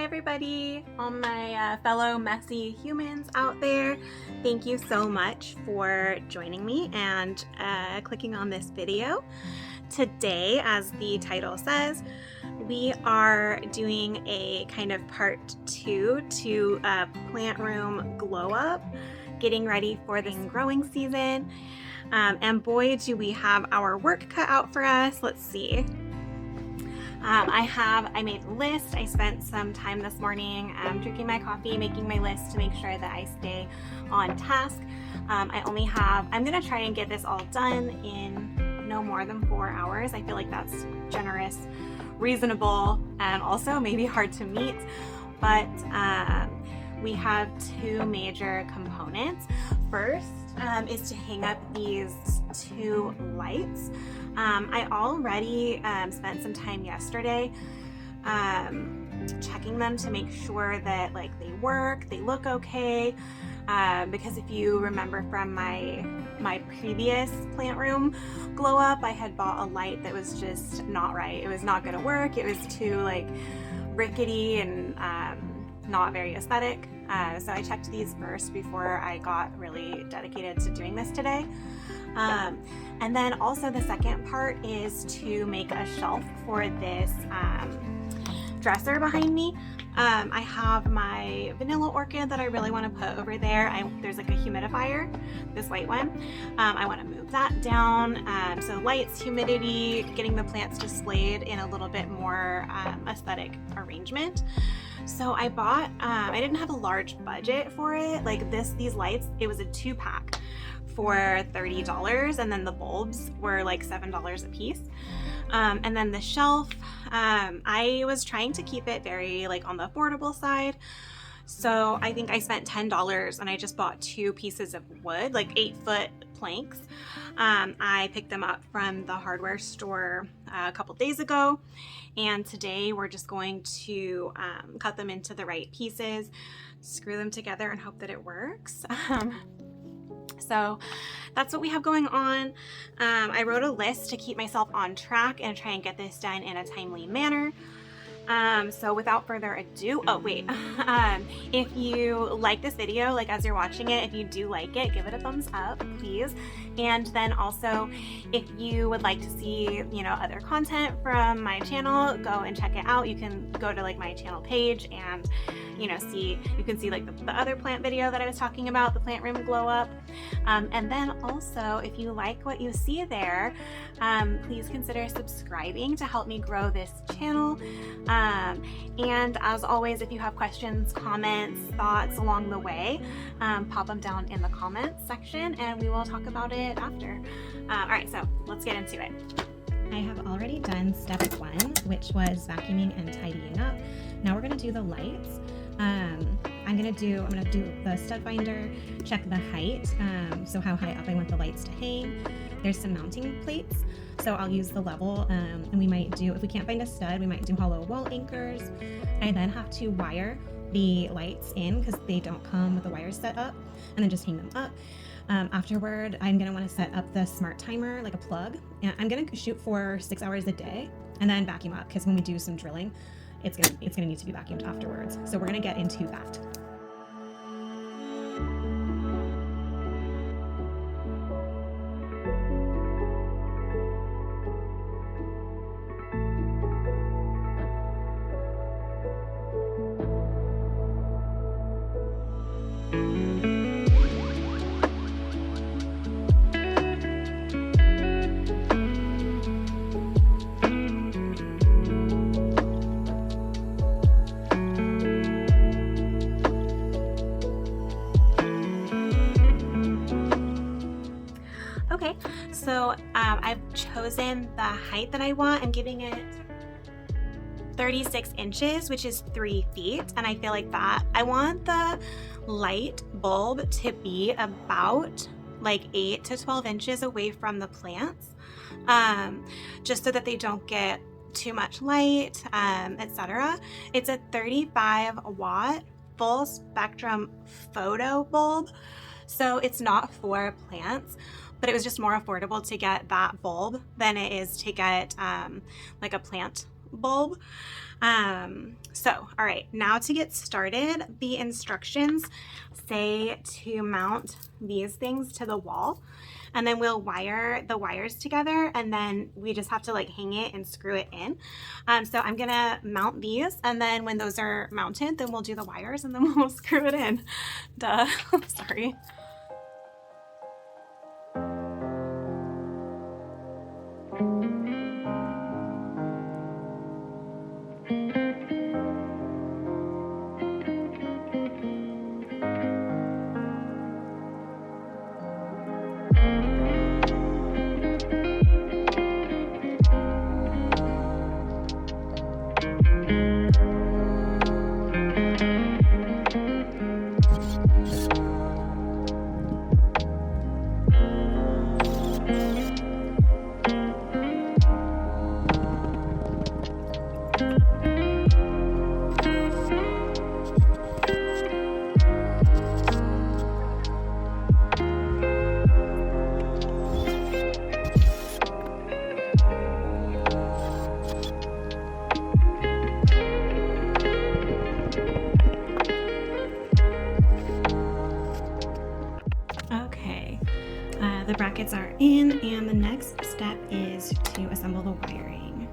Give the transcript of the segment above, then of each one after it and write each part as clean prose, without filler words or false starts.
everybody, all my fellow messy humans out there. Thank you so much for joining me and clicking on this video. Today, as the title says, we are doing a kind of part 2 to plant room glow up, getting ready for the growing season. And boy, do we have our work cut out for us. Let's see. I made a list. I spent some time this morning drinking my coffee, making my list to make sure that I stay on task. I'm gonna try and get this all done in no more than 4 hours. I feel like that's generous, reasonable, and also maybe hard to meet. But we have two major components. First is to hang up these two lights. I already spent some time yesterday checking them to make sure that they work, they look okay. Because if you remember from my previous plant room glow up, I had bought a light that was just not right. It was not going to work. It was too rickety and not very aesthetic. So I checked these first before I got really dedicated to doing this today. And then also the second part is to make a shelf for this dresser behind me. I have my vanilla orchid that I really want to put over there. There's a humidifier, this white one. I want to move that down. So lights, humidity, getting the plants displayed in a little bit more aesthetic arrangement. So I bought, I didn't have a large budget for it. These lights, it was a 2-pack for $30, and then the bulbs were $7 a piece. And then the shelf, I was trying to keep it very on the affordable side. So I think I spent $10 and I just bought 2 pieces of wood, 8-foot planks. I picked them up from the hardware store a couple days ago, and today we're just going to cut them into the right pieces, screw them together, and hope that it works. So that's what we have going on. I wrote a list to keep myself on track and try and get this done in a timely manner. So without further ado, if you like this video, as you're watching it, if you do like it, give it a thumbs up, please. And then also, if you would like to see, other content from my channel, go and check it out. You can go to my channel page and, you can see the other plant video that I was talking about, the plant room glow up. And then also, if you like what you see there, please consider subscribing to help me grow this channel. And as always, if you have questions, comments, thoughts along the way, pop them down in the comments section and we will talk about it after. All right, so let's get into it. I have already done step 1, which was vacuuming and tidying up. Now we're gonna do the lights. I'm gonna do the stud finder, check the height, so how high up I want the lights to hang. There's some mounting plates, so I'll use the level, and we might do, if we can't find a stud, we might do hollow wall anchors. I then have to wire the lights in because they don't come with the wires set up, and then just hang them up. Afterward, I'm gonna want to set up the smart timer, a plug, and I'm gonna shoot for 6 hours a day, and then vacuum up, because when we do some drilling, it's gonna need to be vacuumed afterwards. So we're gonna get into that. Okay, so I've chosen the height that I want. I'm giving it 36 inches, which is 3 feet. And I feel like that, I want the light bulb to be about 8 to 12 inches away from the plants, just so that they don't get too much light, etc. It's a 35 watt full spectrum photo bulb. So it's not for plants, but it was just more affordable to get that bulb than it is to get a plant bulb. All right, now to get started, the instructions say to mount these things to the wall, and then we'll wire the wires together, and then we just have to like hang it and screw it in. So I'm gonna mount these, and then when those are mounted, then we'll do the wires and then we'll screw it in. Duh, sorry. Okay, the brackets are in, and the next step is to assemble the wiring.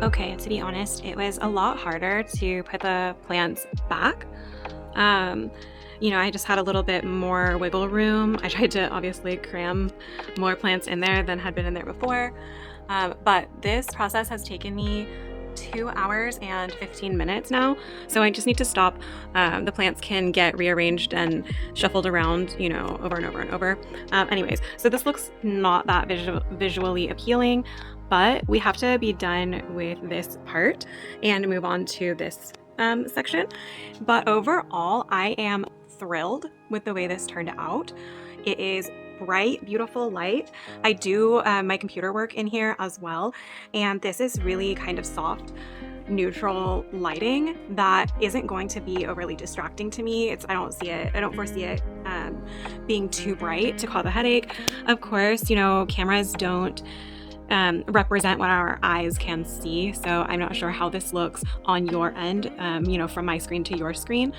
Okay, to be honest, it was a lot harder to put the plants back. I just had a little bit more wiggle room. I tried to obviously cram more plants in there than had been in there before. But this process has taken me 2 hours and 15 minutes now. So I just need to stop. The plants can get rearranged and shuffled around, over and over and over. Anyways, so this looks not that visually appealing, but we have to be done with this part and move on to this section. But overall, I am thrilled with the way this turned out. It is bright, beautiful light. I do my computer work in here as well, and this is really kind of soft, neutral lighting that isn't going to be overly distracting to me. I don't foresee it being too bright to cause a headache. Of course, cameras don't represent what our eyes can see. So I'm not sure how this looks on your end, from my screen to your screen.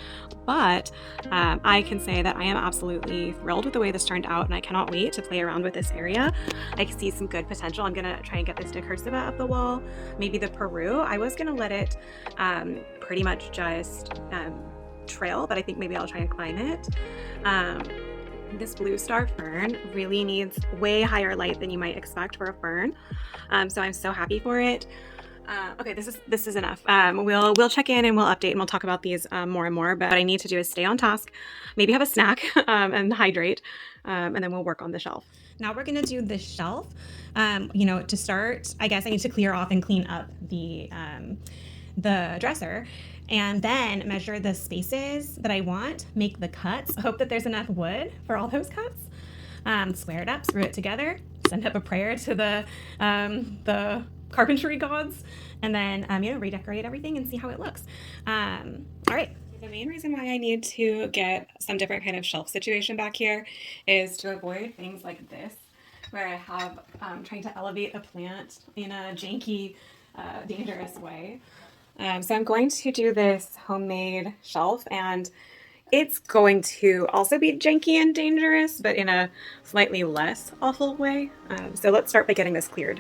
But I can say that I am absolutely thrilled with the way this turned out, and I cannot wait to play around with this area. I see some good potential. I'm gonna try and get this decursiva up the wall, maybe the Peru. I was gonna let it pretty much just trail, but I think maybe I'll try and climb it. This blue star fern really needs way higher light than you might expect for a fern. So I'm so happy for it. Okay, this is enough. We'll check in and we'll update and we'll talk about these more and more. But what I need to do is stay on task, maybe have a snack and hydrate, and then we'll work on the shelf. Now we're gonna do the shelf. To start, I guess I need to clear off and clean up the dresser, and then measure the spaces that I want. Make the cuts. Hope that there's enough wood for all those cuts. Square it up, screw it together, send up a prayer to the carpentry gods, and then redecorate everything and see how it looks. All right. The main reason why I need to get some different kind of shelf situation back here is to avoid things like this, where I have trying to elevate a plant in a janky, dangerous way. So I'm going to do this homemade shelf, and it's going to also be janky and dangerous, but in a slightly less awful way. So let's start by getting this cleared.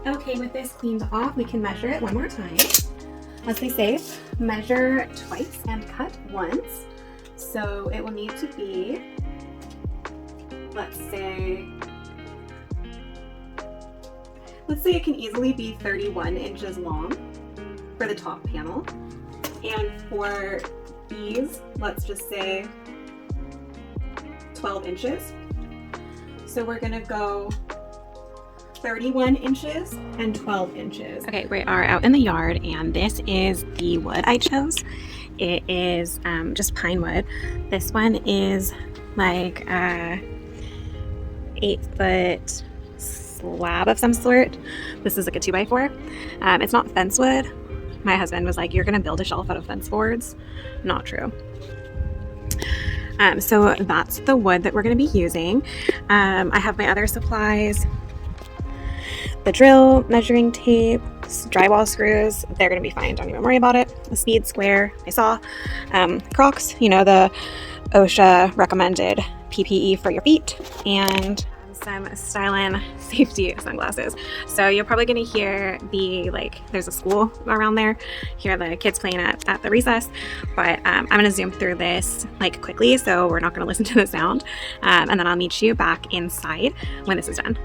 Okay, with this cleaned off, we can measure it one more time. As they say, measure twice and cut once. So it will need to be, let's say it can easily be 31 inches long for the top panel. And for these, let's just say 12 inches. So we're gonna go 31 inches and 12 inches. Okay, we are out in the yard, and this is the wood I chose. It is just pine wood. This one is like a 8-foot slab of some sort. This is like a 2x4. It's not fence wood. My husband was like, "You're gonna build a shelf out of fence boards." Not true. So that's the wood that we're gonna be using. I have my other supplies. The drill, measuring tape, drywall screws, they're going to be fine. Don't even worry about it. A speed square, I saw. Crocs, the OSHA recommended PPE for your feet, and some Stylen safety sunglasses. So you're probably going to hear there's a school around there, hear the kids playing at the recess, but I'm going to zoom through this quickly, so we're not going to listen to the sound, and then I'll meet you back inside when this is done.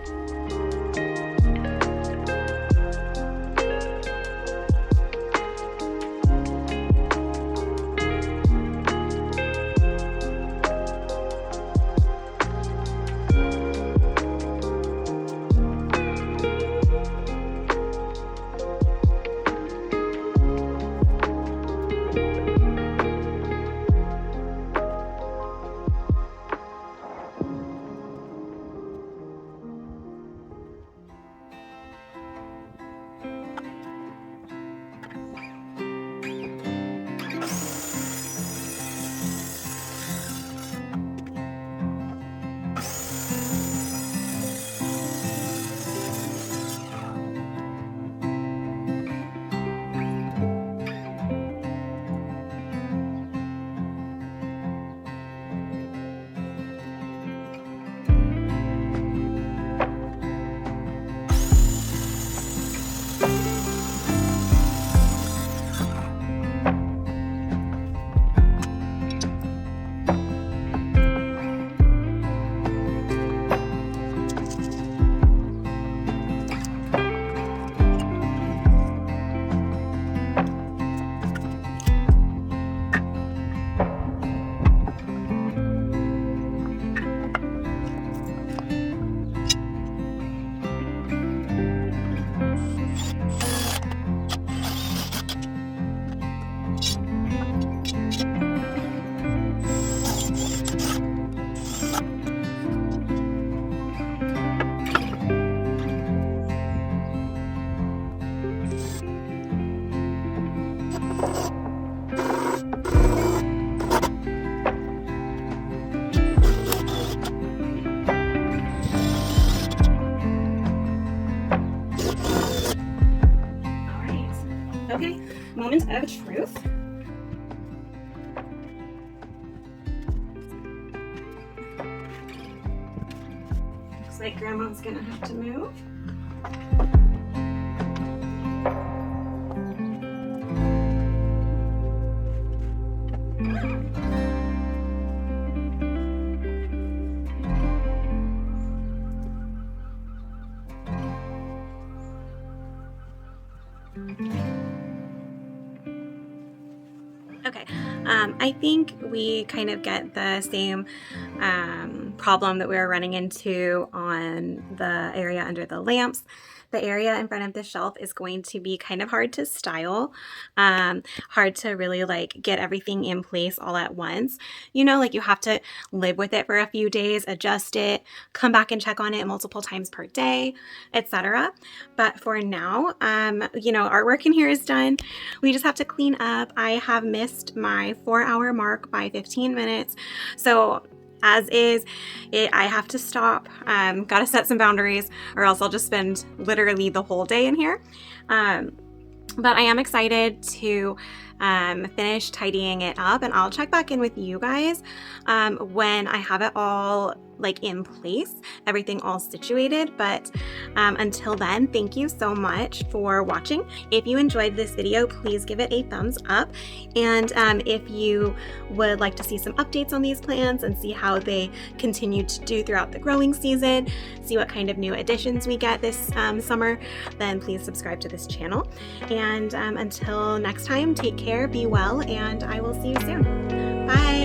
Okay, moment of truth. Looks like Grandma's gonna have to move. Okay, I think we kind of get the same problem that we were running into on the area under the lamps. The area in front of the shelf is going to be kind of hard to style, hard to really like get everything in place all at once. You know, like you have to live with it for a few days, adjust it, come back and check on it multiple times per day, etc. But for now, you know, artwork in here is done. We just have to clean up. I have missed my 4-hour mark by 15 minutes. So as is, I have to stop. Got to set some boundaries or else I'll just spend literally the whole day in here. But I am excited to finish tidying it up, and I'll check back in with you guys when I have it all like in place, everything all situated. But until then, thank you so much for watching. If you enjoyed this video, please give it a thumbs up. And if you would like to see some updates on these plants and see how they continue to do throughout the growing season, see what kind of new additions we get this summer, then please subscribe to this channel. And until next time, take care, be well, and I will see you soon. Bye.